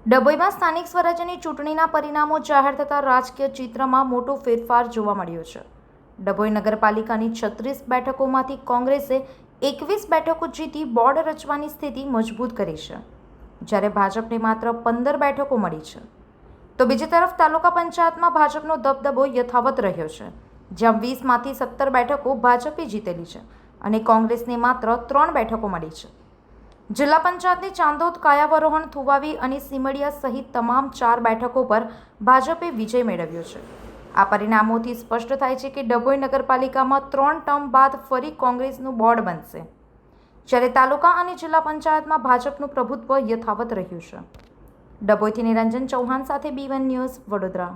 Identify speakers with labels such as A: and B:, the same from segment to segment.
A: ડભોઈમાં સ્થાનિક સ્વરાજ્યની ચૂંટણીના પરિણામો જાહેર થતાં રાજકીય ચિત્રમાં મોટો ફેરફાર જોવા મળ્યો છે। ડભોઈ નગરપાલિકાની 36 બેઠકોમાંથી કોંગ્રેસે 21 બેઠકો જીતી બોર્ડ રચવાની સ્થિતિ મજબૂત કરી છે, જ્યારે ભાજપને માત્ર 15 બેઠકો મળી છે। તો બીજી તરફ તાલુકા પંચાયતમાં ભાજપનો દબદબો યથાવત રહ્યો છે, જ્યાં 20માંથી 17 બેઠકો ભાજપે જીતેલી છે અને કોંગ્રેસને માત્ર 3 બેઠકો મળી છે। જિલ્લા પંચાયતની ચાંદોદ, કાયાવરોહણ, થુવાવી અને સિમડિયા સહિત તમામ 4 બેઠકો પર ભાજપે વિજય મેળવ્યો છે। આ પરિણામોથી સ્પષ્ટ થાય છે કે ડભોઈ નગરપાલિકામાં 3 ટર્મ બાદ ફરી કોંગ્રેસનું બોર્ડ બનશે, જ્યારે તાલુકા અને જિલ્લા પંચાયતમાં ભાજપનું પ્રભુત્વ યથાવત રહ્યું છે। ડભોઈથી નિરંજન ચૌહાણ સાથે B1 ન્યૂઝ, વડોદરા।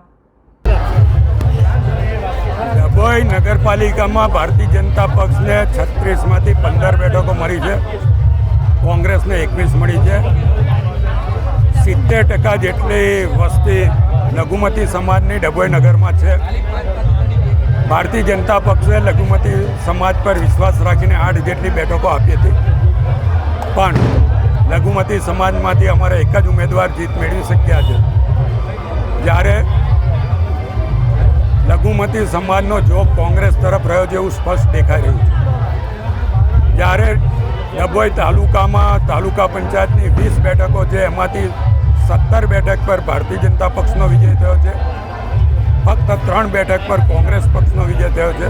B: ડભોઈ નગરપાલિકામાં ભારતીય જનતા પક્ષને 36માંથી 15 બેઠકો મળી છે, કોંગ્રેસને 21 મળી છે। 70% જેટલી વસ્તી લઘુમતી સમાજની ડભોઈ નગરમાં છે। ભારતીય જનતા પક્ષે લઘુમતી સમાજ પર વિશ્વાસ રાખીને 8 જેટલી બેઠકો આપી હતી, પણ લઘુમતી સમાજમાંથી અમારે એક જ ઉમેદવાર જીત મેળવી શક્યા છે, જ્યારે લઘુમતી સમાજનો જોગ કોંગ્રેસ તરફ રહ્યો છે એવું સ્પષ્ટ દેખાઈ રહ્યું છે। જ્યારે ડભોઈ તાલુકામાં તાલુકા પંચાયતની 20 બેઠકો છે, એમાંથી 17 બેઠક પર ભારતીય જનતા પક્ષનો વિજય થયો છે, ફક્ત 3 બેઠક પર કોંગ્રેસ પક્ષનો વિજય થયો છે,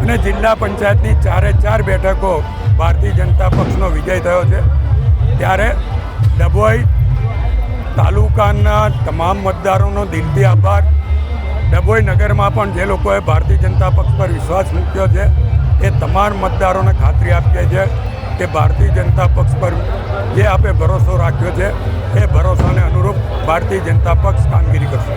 B: અને જિલ્લા પંચાયતની 4 બેઠકો ભારતીય જનતા પક્ષનો વિજય થયો છે। ત્યારે ડભોઈ તાલુકાના તમામ મતદારોનો દિલથી આભાર। ડભોઈ નગરમાં પણ જે લોકોએ ભારતીય જનતા પક્ષ પર વિશ્વાસ મૂક્યો છે એ તમામ મતદારોને ખાતરી આપીએ છીએ કે ભારતીય જનતા પક્ષ પર જે આપે ભરોસો રાખ્યો છે એ ભરોસાને અનુરૂપ ભારતીય જનતા પક્ષ કામગીરી કરશે।